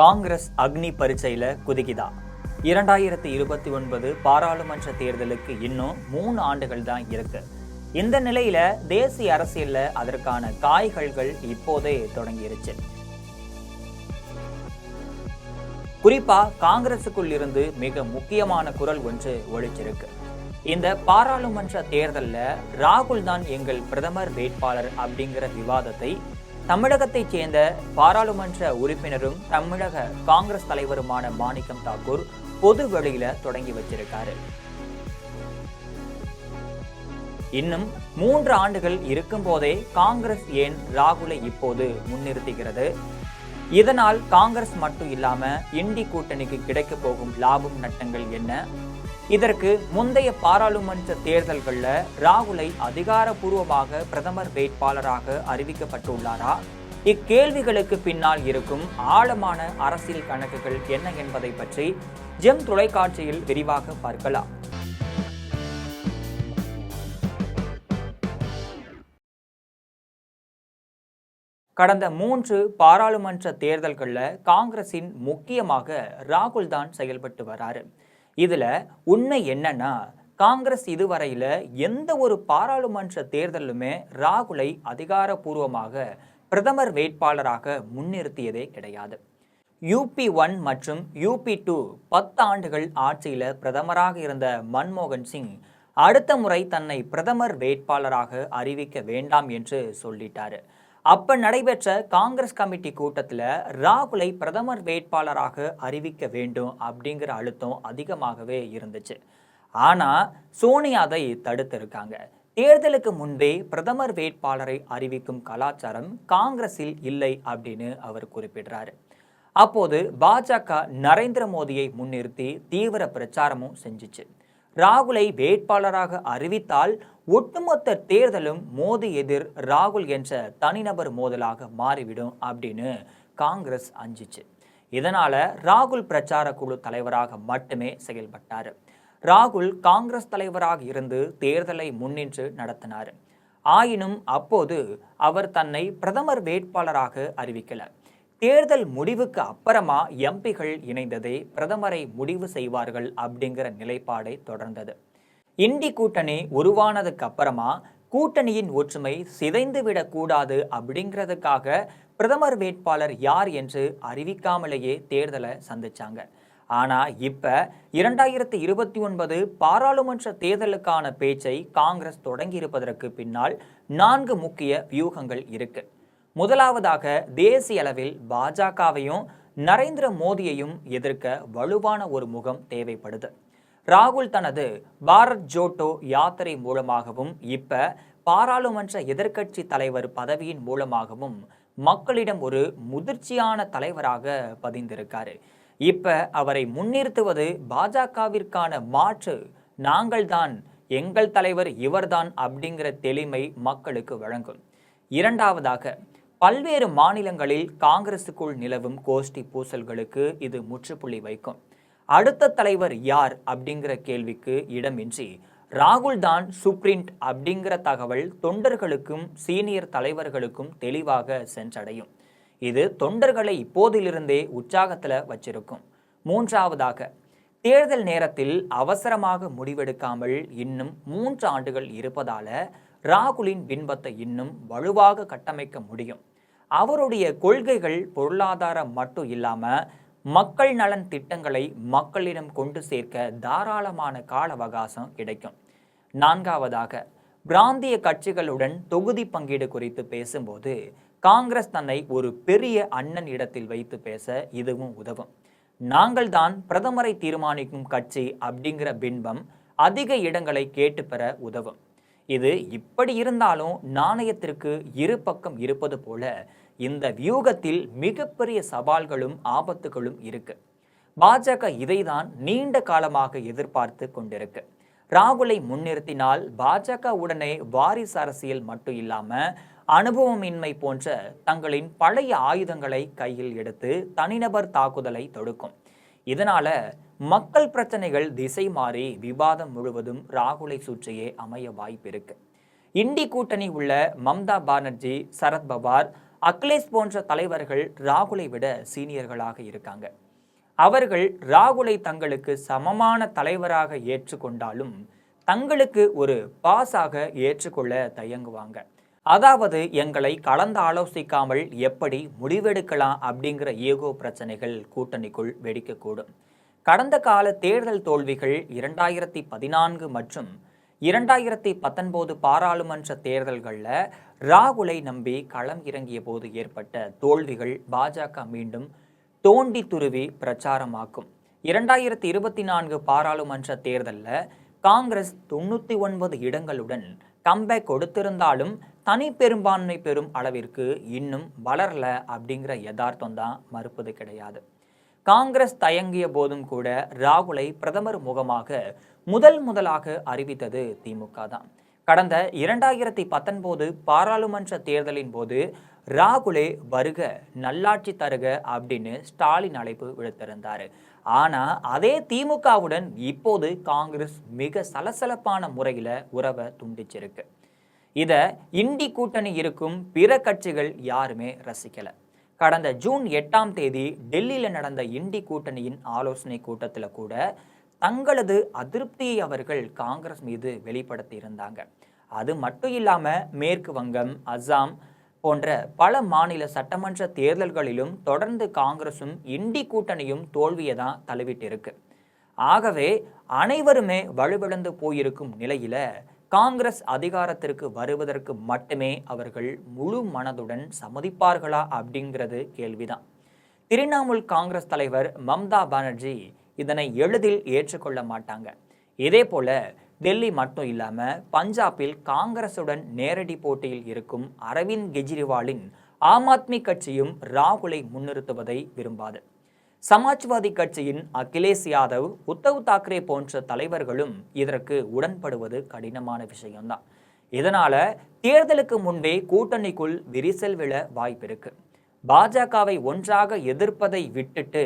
காங்கிரஸ் அக்னி பரீட்சையில குதிக்குதா? 2029 பாராளுமன்ற தேர்தலுக்கு இன்னும் 3 ஆண்டுகள் தான் இருக்கு. இந்த நிலையில தேசிய அரசியல்ல அதற்கான காய்கள்கள் இப்போதே தொடங்கிருச்சு. குறிப்பா காங்கிரசுக்குள் இருந்து மிக முக்கியமான குரல் ஒன்று ஒழிச்சிருக்கு. இந்த பாராளுமன்ற தேர்தல்ல ராகுல் தான் எங்கள் பிரதமர் வேட்பாளர் அப்படிங்கிற விவாதத்தை தமிழகத்தைச் சேர்ந்த பாராளுமன்ற உறுப்பினரும் தமிழக காங்கிரஸ் தலைவருமான மாணிக்கம் தாக்கூர் பொது வெளியில தொடங்கி வச்சிருக்காரு. இன்னும் 3 ஆண்டுகள் இருக்கும் போதே காங்கிரஸ் ஏன் ராகுலை இப்போது முன்னிறுத்துகிறது? இதனால் காங்கிரஸ் மட்டும் இல்லாம இண்டி கூட்டணிக்கு கிடைக்க போகும் லாபம் நட்டங்கள் என்ன? இதற்கு முந்தைய பாராளுமன்ற தேர்தல்கள்ல ராகுலை அதிகாரப்பூர்வமாக பிரதமர் வேட்பாளராக அறிவிக்கப்பட்டுள்ளாரா? இக்கேள்விகளுக்கு பின்னால் இருக்கும் ஆழமான அரசியல் கணக்குகள் என்ன என்பதை பற்றி ஜெம் தொலைக்காட்சியில் விரிவாக பார்க்கலாம். கடந்த 3 பாராளுமன்ற தேர்தல்கள்ல காங்கிரசின் முக்கியமாக ராகுல் தான் செயல்பட்டு வராரு. இதுல உண்மை என்னன்னா, காங்கிரஸ் இதுவரையில எந்த ஒரு பாராளுமன்ற தேர்தலுமே ராகுலை அதிகாரப்பூர்வமாக பிரதமர் வேட்பாளராக முன்னிறுத்தியதே கிடையாது. UP 1 மற்றும் UP 2 10 ஆண்டுகள் ஆட்சியில பிரதமராக இருந்த மன்மோகன் சிங் அடுத்த முறை தன்னை பிரதமர் வேட்பாளராக அறிவிக்க வேண்டாம் என்று சொல்லிட்டாரு. அப்ப நடைபெற்ற காங்கிரஸ் கமிட்டி கூட்டத்தில் ராகுலை பிரதமர் வேட்பாளராக அறிவிக்க வேண்டும் அப்படிங்கிற அழுத்தம் அதிகமாகவே இருந்துச்சு. ஆனா சோனியா அதை தடுத்திருக்காங்க. தேர்தலுக்கு முன்பே பிரதமர் வேட்பாளரை அறிவிக்கும் கலாச்சாரம் காங்கிரஸில் இல்லை அப்படின்னு அவர் குறிப்பிடுறாரு. அப்போது பாஜக நரேந்திர மோடியை முன்னிறுத்தி தீவிர பிரச்சாரமும் செஞ்சிச்சு. ராகுலை வேட்பாளராக அறிவித்தால் ஒட்டுமொத்த தேர்தலும் மோடி எதிர் ராகுல் என்ற தனிநபர் மோதலாக மாறிவிடும் அப்படின்னு காங்கிரஸ் அஞ்சிச்சு. இதனால ராகுல் பிரச்சார குழு தலைவராக மட்டுமே செயல்பட்டார். ராகுல் காங்கிரஸ் தலைவராக இருந்து தேர்தலை முன்னின்று நடத்தினார். ஆயினும் அப்போது அவர் தன்னை பிரதமர் வேட்பாளராக அறிவிக்கல. தேர்தல் முடிவுக்கு அப்புறமா எம்பிகள் இணைந்ததே பிரதமரை முடிவு செய்வார்கள் அப்படிங்கிற நிலைப்பாடை தொடர்ந்தது. இண்டி கூட்டணி உருவானதுக்கு அப்புறமா கூட்டணியின் ஒற்றுமை சிதைந்துவிடக் கூடாது அப்படிங்கிறதுக்காக பிரதமர் வேட்பாளர் யார் என்று அறிவிக்காமலேயே தேர்தலை சந்திச்சாங்க. ஆனா இப்ப 2029 பாராளுமன்ற தேர்தலுக்கான பேச்சை காங்கிரஸ் தொடங்கி இருப்பதற்கு பின்னால் 4 முக்கிய வியூகங்கள் இருக்கு. முதலாவதாக, தேசிய அளவில் பாஜகவையும் நரேந்திர மோடியையும் எதிர்க்க வலுவான ஒரு முகம் தேவைப்படுது. ராகுல் தனது பாரத் ஜோட்டோ யாத்திரை மூலமாகவும் இப்ப பாராளுமன்ற எதிர்க்கட்சி தலைவர் பதவியின் மூலமாகவும் மக்களிடம் ஒரு முதிர்ச்சியான தலைவராக பதிந்திருக்காரு. இப்ப அவரை முன்னிறுத்துவது பாஜகவிற்கான மாற்று, நாங்கள்தான், எங்கள் தலைவர் இவர்தான் அப்படிங்கிற தெளிமை மக்களுக்கு வழங்கும். இரண்டாவதாக, பல்வேறு மாநிலங்களில் காங்கிரசுக்குள் நிலவும் கோஷ்டி பூசல்களுக்கு இது முற்றுப்புள்ளி வைக்கும். அடுத்த தலைவர் யார் அப்படிங்கிற கேள்விக்கு இடமின்றி ராகுல் தான் சுப்ரீண்ட் அப்படிங்கிற தகவல் தொண்டர்களுக்கும் சீனியர் தலைவர்களுக்கும் தெளிவாக சென்றடையும். இது தொண்டர்களை இப்போதிலிருந்தே உற்சாகத்துல வச்சிருக்கும். மூன்றாவதாக, தேர்தல் நேரத்தில் அவசரமாக முடிவெடுக்காமல் இன்னும் 3 ஆண்டுகள் இருப்பதால ராகுலின் பின்பத்தை இன்னும் வலுவாக கட்டமைக்க முடியும். அவருடைய கொள்கைகள் பொருளாதாரம் மட்டும் இல்லாம மக்கள் நலன் திட்டங்களை மக்களிடம் கொண்டு சேர்க்க தாராளமான கால அவகாசம் கிடைக்கும். நான்காவதாக, பிராந்திய கட்சிகளுடன் தொகுதி பங்கீடு குறித்து பேசும்போது காங்கிரஸ் தன்னை ஒரு பெரிய அண்ணன் இடத்தில் வைத்து பேச இதுவும் உதவும். நாங்கள் தான் பிரதமரை தீர்மானிக்கும் கட்சி அப்படிங்கிற பின்பம் அதிக இடங்களை கேட்டு பெற உதவும். இது இப்படி இருந்தாலும் நாணயத்திற்கு இரு பக்கம் இருப்பது போல இந்த வியூகத்தில் மிகப்பெரிய சவால்களும் ஆபத்துகளும் இருக்கு. பாஜக இதைதான் நீண்ட காலமாக எதிர்பார்த்து கொண்டிருக்கு. ராகுலை முன்னிறுத்தினால் பாஜக உடனே வாரிசு அரசியல் மட்டும் இல்லாம அனுபவமின்மை போன்ற தங்களின் பழைய ஆயுதங்களை கையில் எடுத்து தனிநபர் தாக்குதலை தொடுக்கும். இதனால மக்கள் பிரச்சனைகள் திசை மாறி விவாதம் முழுவதும் ராகுலை சுற்றியே அமைய வாய்ப்பு இருக்கு. இண்டி கூட்டணி உள்ள மம்தா பானர்ஜி, சரத்பவார், அகிலேஷ் போன்ற தலைவர்கள் ராகுலை விட சீனியர்களாக இருக்காங்க. அவர்கள் ராகுலை தங்களுக்கு சமமான தலைவராக ஏற்றுக்கொண்டாலும் தங்களுக்கு ஒரு பாஸாக ஏற்றுக்கொள்ள தயங்குவாங்க. அதாவது எங்களை கலந்து ஆலோசிக்காமல் எப்படி முடிவெடுக்கலாம் அப்படிங்கிற ஈகோ பிரச்சனைகள் கூட்டணிக்குள் வெடிக்கக்கூடும். கடந்த கால தேர்தல் தோல்விகள் 2014 மற்றும் 2019 பாராளுமன்ற தேர்தல்களில் ராகுலை நம்பி களம் இறங்கிய போது ஏற்பட்ட தோல்விகள் பாஜக மீண்டும் தோண்டி துருவி பிரச்சாரமாக்கும். 2024 பாராளுமன்ற தேர்தலில் காங்கிரஸ் 99 இடங்களுடன் கம்பேக் கொடுத்திருந்தாலும் தனி பெரும்பான்மை பெறும் அளவிற்கு இன்னும் வளரல அப்படிங்கிற யதார்த்தம் தான் மறுப்பது கிடையாது. காங்கிரஸ் தயங்கிய போதும் கூட ராகுலை பிரதமர் முகமாக முதலாக அறிவித்தது திமுக தான். கடந்த 2019 பாராளுமன்ற தேர்தலின் போது ராகுலே வருக நல்லாட்சி தருக அப்படின்னு ஸ்டாலின் அழைப்பு விடுத்திருந்தாரு. ஆனா அதே திமுகவுடன் இப்போது காங்கிரஸ் மிக சலசலப்பான முறையில உறவை துண்டிச்சிருக்கு. இத இண்டி கூட்டணி இருக்கும் பிற கட்சிகள் யாருமே ரசிக்கல. கடந்த ஜூன் 8ஆம் தேதி டெல்லியில் நடந்த இண்டி கூட்டணியின் ஆலோசனை கூட்டத்தில் கூட தங்களது அதிருப்தியை அவர்கள் காங்கிரஸ் மீது வெளிப்படுத்தி இருந்தாங்க. அது மட்டும் இல்லாம மேற்கு வங்கம், அஸ்ஸாம் போன்ற பல மாநில சட்டமன்ற தேர்தல்களிலும் தொடர்ந்து காங்கிரசும் இண்டி கூட்டணியும் தோல்வியை தான் தழுவிட்டு இருக்கு. ஆகவே அனைவருமே வலுவிழந்து போயிருக்கும் நிலையில காங்கிரஸ் அதிகாரத்திற்கு வருவதற்கு மட்டுமே அவர்கள் முழு மனதுடன் சம்மதிப்பார்களா அப்படிங்கிறது கேள்விதான். திரிணாமுல் காங்கிரஸ் தலைவர் மம்தா பானர்ஜி இதனை எளிதில் ஏற்றுக்கொள்ள மாட்டாங்க. இதே போல டெல்லி மட்டும் இல்லாம பஞ்சாபில் காங்கிரசுடன் நேரடி போட்டியில் இருக்கும் அரவிந்த் கெஜ்ரிவாலின் ஆம் ஆத்மி கட்சியும் ராகுலை முன்னிறுத்துவதை விரும்பாது. சமாஜ்வாதி கட்சியின் அகிலேஷ் யாதவ், உத்தவ் தாக்கரே போன்ற தலைவர்களும் இதற்கு உடன்படுவது கடினமான விஷயம்தான். இதனால தேர்தலுக்கு முன்பே கூட்டணிக்குள் விரிசல் விழ வாய்ப்பிருக்கு. பாஜகவை ஒன்றாக எதிர்ப்பதை விட்டுட்டு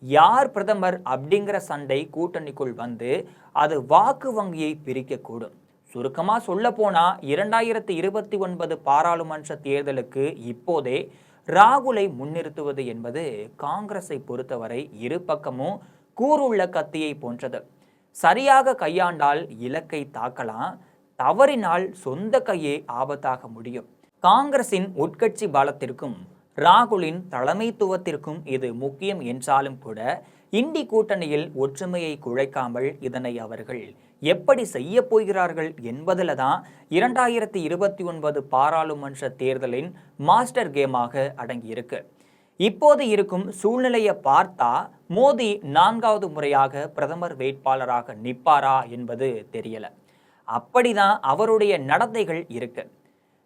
யார் பிரதமர் அப்படிங்கிற சண்டை கூட்டணிக்குள் வந்து அது வாக்கு வங்கியை பிரிக்கக்கூடும். சுருக்கமா சொல்ல போனா 2029 பாராளுமன்ற தேர்தலுக்கு இப்போதே ராகுலை முன்னிறுத்துவது என்பது காங்கிரஸை பொறுத்தவரை இரு பக்கமும் கூருள்ள கத்தியை போன்றது. சரியாக கையாண்டால் இலக்கை தாக்கலாம், தவறினால் சொந்த கையே ஆபத்தாக முடியும். காங்கிரசின் உட்கட்சி பலத்திற்கும் ராகுலின் தலைமைத்துவத்திற்கும் இது முக்கியம் என்றாலும் கூட இண்டி கூட்டணியில் ஒற்றுமையை குழைக்காமல் இதனை அவர்கள் எப்படி செய்ய போகிறார்கள் என்பதில் தான் 2029 பாராளுமன்ற தேர்தலின் மாஸ்டர் கேமாக அடங்கியிருக்கு. இப்போது இருக்கும் சூழ்நிலையை பார்த்தா மோடி 4வது முறையாக பிரதமர் வேட்பாளராக நிற்பாரா என்பது தெரியல. அப்படிதான் அவருடைய நடத்தைகள் இருக்கு.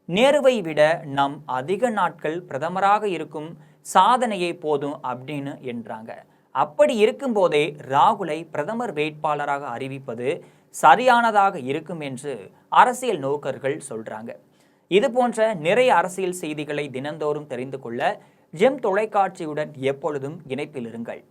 நேருவை விட நாம் அதிக நாட்கள் பிரதமராக இருக்கும் சாதனையே போதும் அப்படின்னு என்றாங்க. அப்படி இருக்கும்போதே ராகுலை பிரதமர் வேட்பாளராக அறிவிப்பது சரியானதாக இருக்கும் என்று அரசியல் நோக்கர்கள் சொல்றாங்க. இது போன்ற நிறைய அரசியல் செய்திகளை தினந்தோறும் தெரிந்து கொள்ள ஜெம் தொலைக்காட்சியுடன் எப்பொழுதும் இணைப்பில் இருங்கள்.